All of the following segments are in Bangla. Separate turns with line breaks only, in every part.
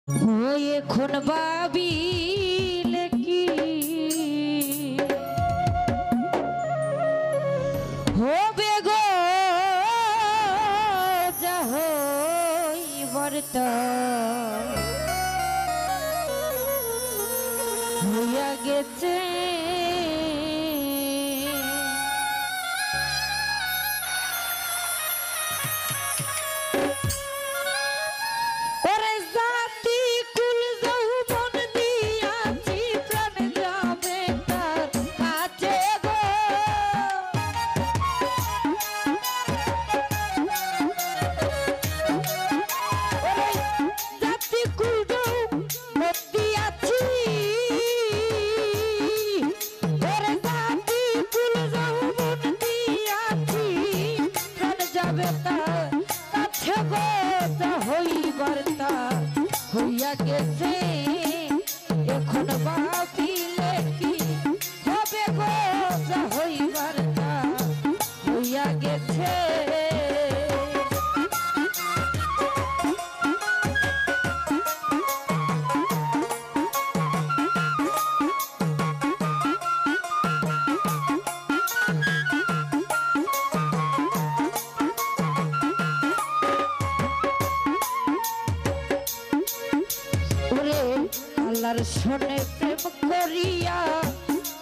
এখন ভাবিলে কি হবে গো যা হইবার তা হইয়া গেছে। হইয়া গেছে এখন ভাবিলে কি হবে গো যা হইবার তা হইয়া গেছে। আল্লাহর শোনে প্রেম করিয়া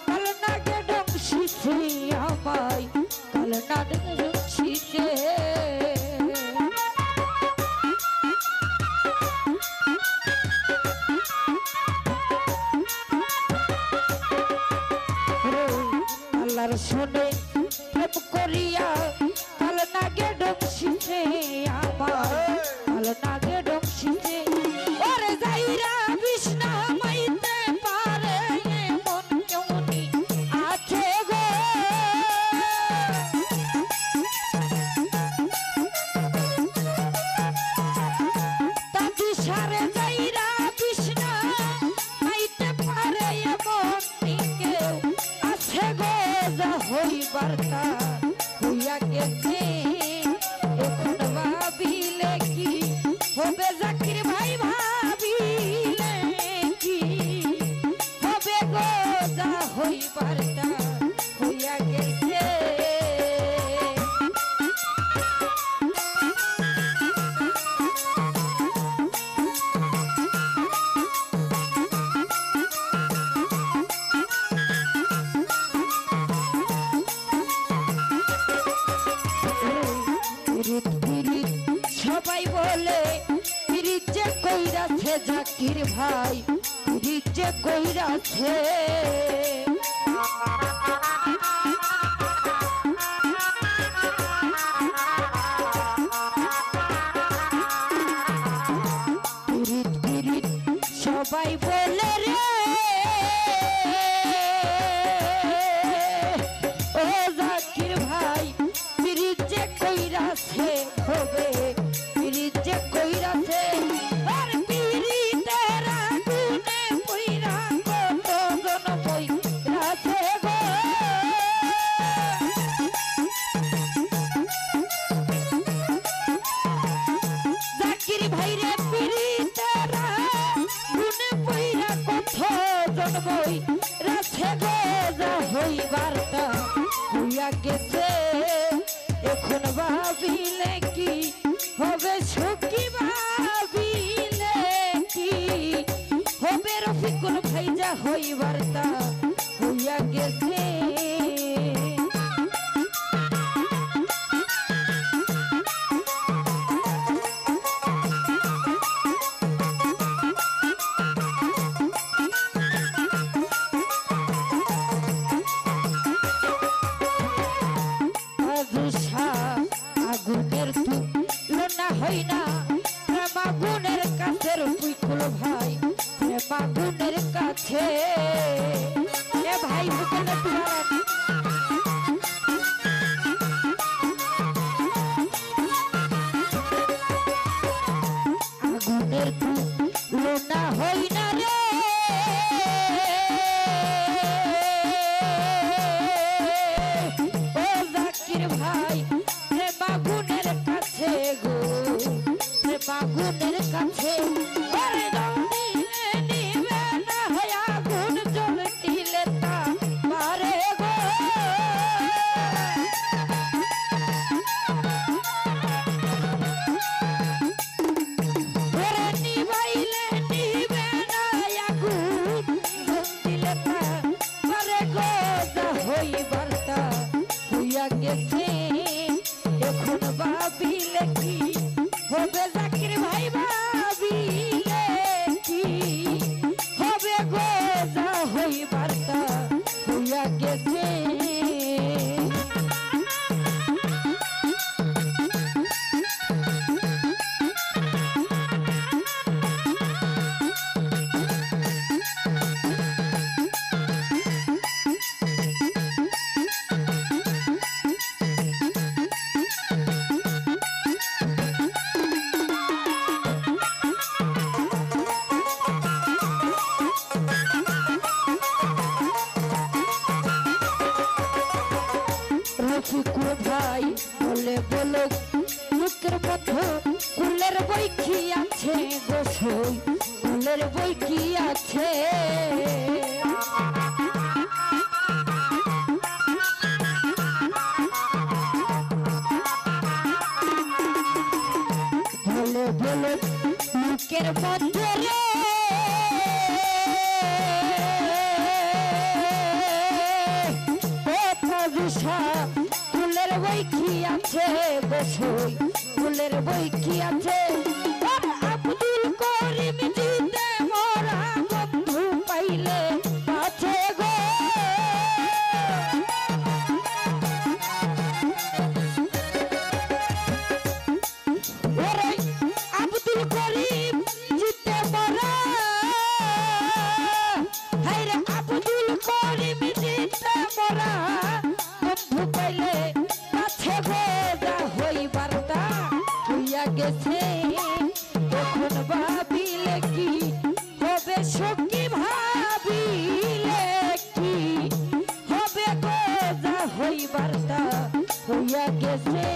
কাল নাগে ডংসিছে আমায় কাল নাগে ডংসিছে। আল্লাহর শোনে প্রেম করিয়া কাল নাগে ডংসিছে আমায় কাল নাগে ডংসিছে। ওরে যাইরা বিষ্ণা মাইতে পারে মন কেমনি আছে গো তাদি সারে যাইরা বিষ্ণা মাইতে পারে মন কেউ আছে গো যা হইবার তা হইয়া গেছে। এখন ভাবিলে কি হবে জাকির ভাই ভাবিলে কি হবে গো যা হইবার তা হইয়া গেছে। সবাই বলে পিরিত যে কইরাছে জাকির ভাই পিরিত যে কইরাছে। পিরিত পিরিত সবাই বলে রে ও জাকির ভাই পিরিত যে কইরাছে হবে পিরিত যে কইরাছে। আর পিরিতের আগুনে পইরা কতজন পইরাছে গো জাকির ভাইরে পিরিতের আগুনে পইরা কতজন পইরাছে গো যা হইবার তা হইয়া গেছে। এখন ভাবিলে কি হবে সুখী ভাবিলে কি হবে রফিকুল ভাই যা হইবার তা হইয়া গেছে। আগুনের তুলনা হয় না প্রেম আগুনের কাছের পুইকুল ভাই প্রেম আগুনের কাছে এ ভাই বুকের আগুনের তুলনা হয় না রে ও জাকির ভাই প্রেম আগুনের কাছে গো প্রেম আগুনের কাছে। বই কি আছে গোসই ফুলের বই কি আছে বলে বলে মুখের মধ্যে রে ফুলের বই কি আছে গোসই ফুলের বই কি আছে আব্দুল করিম জিতে মোরা বন্ধু পাইলে আছে গো ওরে আব্দুল করিম জিতে মোরা হায়রে আব্দুল করিম জিতে মোরা বন্ধু পাইলে আছে গো যা হইবার তা হইয়া গেছে তখন ভাবিলে কি হবে সখী ভাবিলে কি হবে গো যা হইবার তা হইয়া গেছে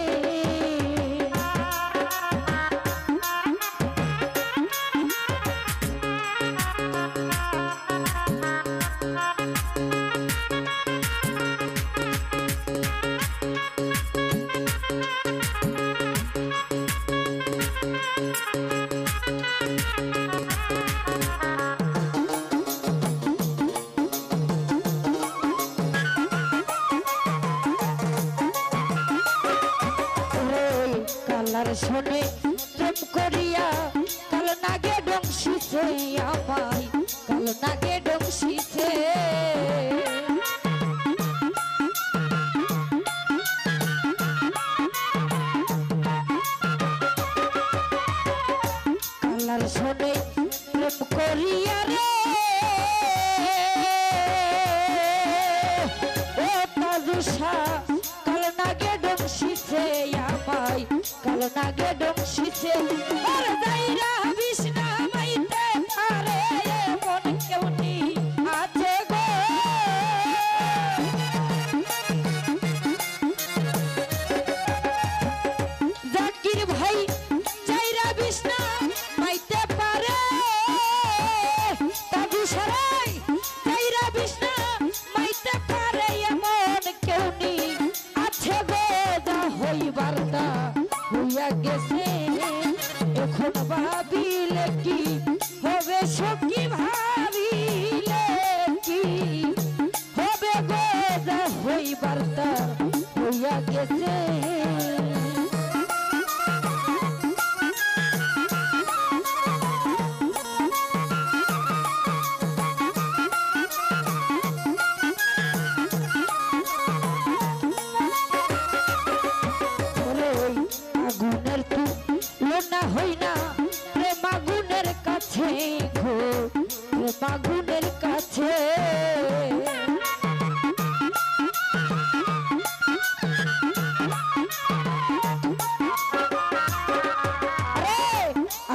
কালার শোনে প্রেম করিয়া কাল নাগে ডংসিছে আমায় কাল নাগে ডংসিছে কালার শোনে প্রেম করিয়া রে ও তাজুসা কাল নাগে ডংসিছে আমায় কাল নাগে ডংসিছে আর দাইরা বিষ্ণা মাইতে পারে মন কেউ নি আছে গো জাকির ভাই চাইরা বিষ্ণা মাইতে পারে তাজু সারাই চাইরা বিষ্ণা মাইতে পারে এমন কেউ নি আছে গো যা হইবার তা হইয়া গেছে এখন ভাবিলে কি হবে সখী ভাবিলে কি হবে গো যা হইবার তা হইয়া গেছে আগুনের তুলনা হই না প্রেম আগুনের কাছে গো প্রেম আগুনের কাছে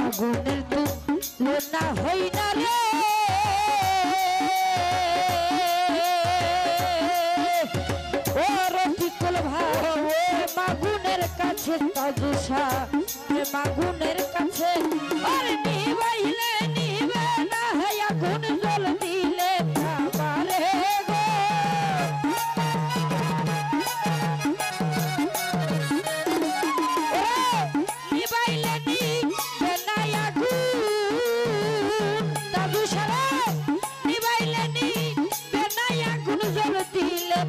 আগুনের তুলনা হই না রে ও রফিকুল ভাই মাগুনের কাছে তাজুসা মাগুনের কাছে আর নিবাইলে নিবে না আগুন জল দিলে পারে গো নিবাইলে নিবে না আগুন তাজুসা নিবাইলে নিবে না আগুন জল দিলে